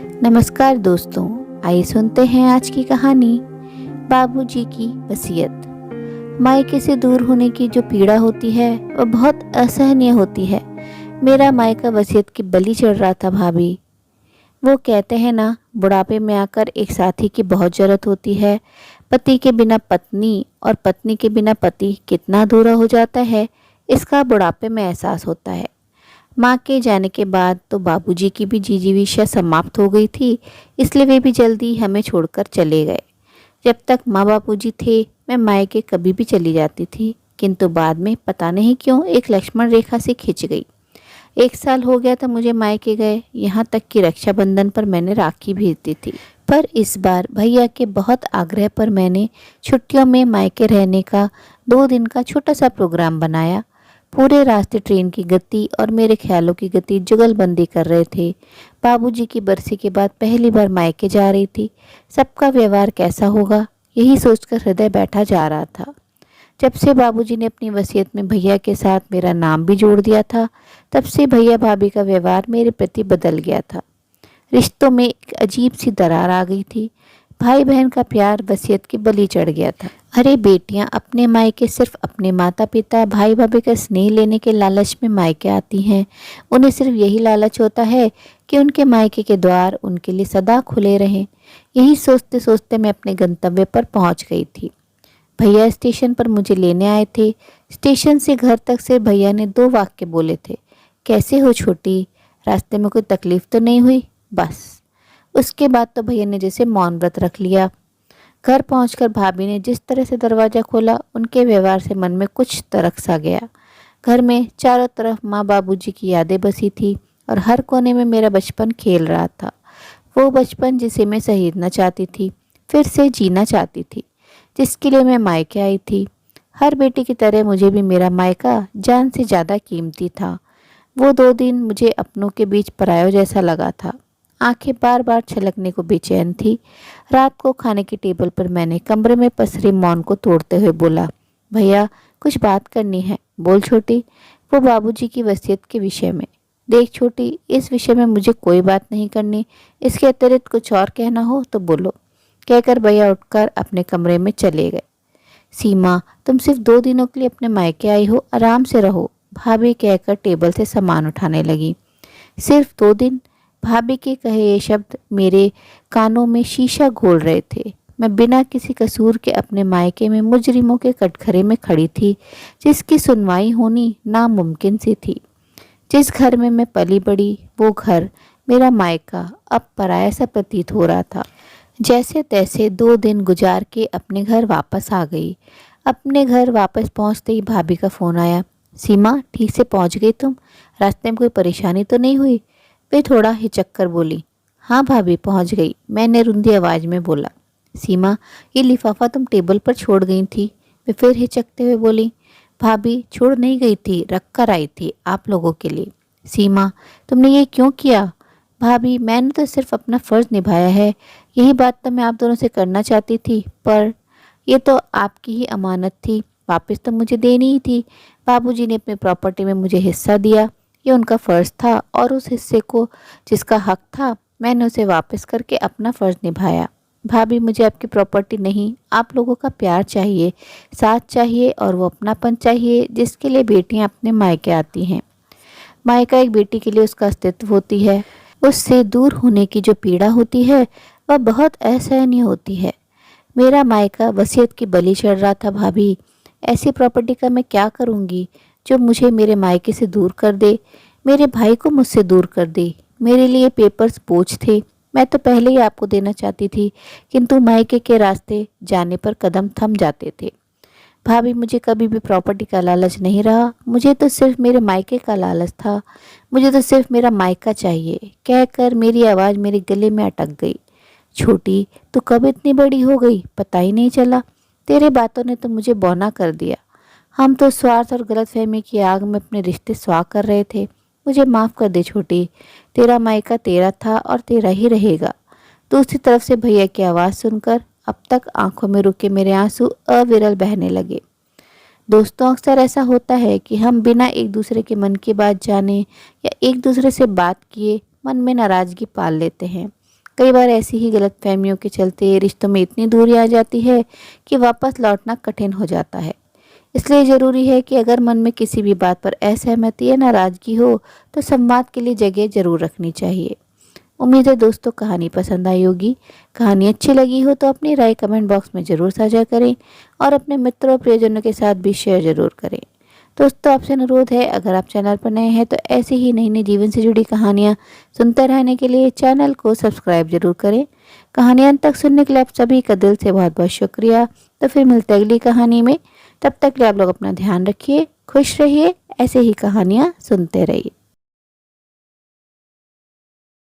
नमस्कार दोस्तों, आइए सुनते हैं आज की कहानी बाबूजी की वसीयत। मायके से दूर होने की जो पीड़ा होती है वह बहुत असहनीय होती है। मेरा मायका वसीयत की बलि चढ़ रहा था भाभी। वो कहते हैं ना, बुढ़ापे में आकर एक साथी की बहुत जरूरत होती है। पति के बिना पत्नी और पत्नी के बिना पति कितना अधूरा हो जाता है, इसका बुढ़ापे में एहसास होता है। माँ के जाने के बाद तो बाबूजी की भी जिजीविषा समाप्त हो गई थी, इसलिए वे भी जल्दी हमें छोड़कर चले गए। जब तक माँ बापूजी थे मैं मायके कभी भी चली जाती थी, किंतु बाद में पता नहीं क्यों एक लक्ष्मण रेखा से खिंच गई। 1 साल हो गया था मुझे मायके गए, यहाँ तक कि रक्षाबंधन पर मैंने राखी भेजती थी। पर इस बार भैया के बहुत आग्रह पर मैंने छुट्टियों में मायके रहने का 2 दिन का छोटा सा प्रोग्राम बनाया। पूरे रास्ते ट्रेन की गति और मेरे ख्यालों की गति जुगलबंदी कर रहे थे। बाबूजी की बरसी के बाद पहली बार मायके जा रही थी। सबका व्यवहार कैसा होगा, यही सोचकर हृदय बैठा जा रहा था। जब से बाबूजी ने अपनी वसीयत में भैया के साथ मेरा नाम भी जोड़ दिया था, तब से भैया भाभी का व्यवहार मेरे प्रति बदल गया था। रिश्तों में एक अजीब सी दरार आ गई थी। भाई बहन का प्यार वसीयत की बलि चढ़ गया था। अरे बेटियां अपने मायके सिर्फ अपने माता पिता भाई भाभी का स्नेह लेने के लालच में मायके आती हैं। उन्हें सिर्फ यही लालच होता है कि उनके मायके के द्वार उनके लिए सदा खुले रहें। यही सोचते सोचते मैं अपने गंतव्य पर पहुंच गई थी। भैया स्टेशन पर मुझे लेने आए थे। स्टेशन से घर तक से भैया ने 2 वाक्य बोले थे, कैसे हो छोटी, रास्ते में कोई तकलीफ तो नहीं हुई, बस। उसके बाद तो भैया ने जैसे मौन व्रत रख लिया। घर पहुंचकर भाभी ने जिस तरह से दरवाज़ा खोला, उनके व्यवहार से मन में कुछ तरक सा गया। घर में चारों तरफ माँ बाबूजी की यादें बसी थी और हर कोने में मेरा बचपन खेल रहा था। वो बचपन जिसे मैं सहेजना चाहती थी, फिर से जीना चाहती थी, जिसके लिए मैं मायके आई थी। हर बेटी की तरह मुझे भी मेरा मायका जान से ज़्यादा कीमती था। वो 2 दिन मुझे अपनों के बीच परायों जैसा लगा था। आंखें बार बार छलकने को बेचैन थी। रात को खाने की टेबल पर मैंने कमरे में पसरे मौन को तोड़ते हुए बोला, भैया कुछ बात करनी है, बोल छोटी। वो बाबूजी की वसीयत के विषय में। देख छोटी, इस विषय में मुझे कोई बात नहीं करनी, इसके अतिरिक्त कुछ और कहना हो तो बोलो, कहकर भैया उठकर अपने कमरे में चले गए। सीमा, तुम सिर्फ 2 दिनों के लिए अपने मायके आई हो, आराम से रहो, भाभी कहकर टेबल से सामान उठाने लगी। सिर्फ 2 दिन? भाभी के कहे ये शब्द मेरे कानों में शीशा घोल रहे थे। मैं बिना किसी कसूर के अपने मायके में मुजरिमों के कटघरे में खड़ी थी, जिसकी सुनवाई होनी नामुमकिन सी थी। जिस घर में मैं पली बड़ी, वो घर, मेरा मायका, अब पराया सा प्रतीत हो रहा था। जैसे तैसे 2 दिन गुजार के अपने घर वापस आ गई। अपने घर वापस पहुंचते ही भाभी का फ़ोन आया, सीमा ठीक से पहुंच गई तुम? रास्ते में कोई परेशानी तो नहीं हुई? वे थोड़ा हिचक कर बोली, हाँ भाभी पहुंच गई, मैंने रुंधी आवाज़ में बोला। सीमा, ये लिफाफा तुम टेबल पर छोड़ गई थी? वे फिर हिचकते हुए बोली, भाभी छोड़ नहीं गई थी, रख कर आई थी आप लोगों के लिए। सीमा, तुमने ये क्यों किया? भाभी, मैंने तो सिर्फ अपना फ़र्ज़ निभाया है, यही बात तो मैं आप दोनों से करना चाहती थी, पर ये तो आपकी ही अमानत थी, वापस तो मुझे देनी ही थी। बाबूजी ने अपनी प्रॉपर्टी में मुझे हिस्सा दिया, ये उनका फ़र्ज़ था और उस हिस्से को जिसका हक था मैंने उसे वापस करके अपना फ़र्ज़ निभाया। भाभी, मुझे आपकी प्रॉपर्टी नहीं, आप लोगों का प्यार चाहिए, साथ चाहिए और वो अपनापन चाहिए जिसके लिए बेटियां अपने मायके आती हैं। मायका एक बेटी के लिए उसका अस्तित्व होती है। उससे दूर होने की जो पीड़ा होती है वह बहुत असहनीय होती है। मेरा मायका वसीयत की बलि चढ़ रहा था भाभी। ऐसी प्रॉपर्टी का मैं क्या करूंगी जो मुझे मेरे मायके से दूर कर दे, मेरे भाई को मुझसे दूर कर दे। मेरे लिए पेपर्स बोझ थे, मैं तो पहले ही आपको देना चाहती थी, किंतु मायके के रास्ते जाने पर कदम थम जाते थे। भाभी, मुझे कभी भी प्रॉपर्टी का लालच नहीं रहा, मुझे तो सिर्फ मेरे मायके का लालच था, मुझे तो सिर्फ मेरा मायका चाहिए, कहकर मेरी आवाज़ मेरे गले में अटक गई। छोटी, तू कब इतनी बड़ी हो गई, पता ही नहीं चला। तेरे बातों ने तो मुझे बौना कर दिया। हम तो स्वार्थ और गलतफहमी की आग में अपने रिश्ते स्वाह कर रहे थे। मुझे माफ़ कर दे छोटी, तेरा मायका तेरा था और तेरा ही रहेगा। दूसरी तरफ से भैया की आवाज़ सुनकर अब तक आंखों में रुके मेरे आंसू अविरल बहने लगे। दोस्तों, अक्सर ऐसा होता है कि हम बिना एक दूसरे के मन की बात जाने या एक दूसरे से बात किए मन में नाराज़गी पाल लेते हैं। कई बार ऐसी ही गलतफहमियों के चलते रिश्तों में इतनी दूरी आ जाती है कि वापस लौटना कठिन हो जाता है। इसलिए ज़रूरी है कि अगर मन में किसी भी बात पर असहमति या नाराज़गी हो तो संवाद के लिए जगह ज़रूर रखनी चाहिए। उम्मीद है दोस्तों कहानी पसंद आई होगी। कहानी अच्छी लगी हो तो अपनी राय कमेंट बॉक्स में ज़रूर साझा करें और अपने मित्रों और प्रियजनों के साथ भी शेयर ज़रूर करें। दोस्तों आपसे अनुरोध है, अगर आप चैनल पर नए हैं तो ऐसी ही नई नई जीवन से जुड़ी कहानियाँ सुनते रहने के लिए चैनल को सब्सक्राइब जरूर करें। कहानी अंत तक सुनने के लिए आप सभी का दिल से बहुत बहुत शुक्रिया। तो फिर मिलते हैं अगली कहानी में। तब तक के लिए आप लोग अपना ध्यान रखिए, खुश रहिए, ऐसे ही कहानियाँ सुनते रहिए।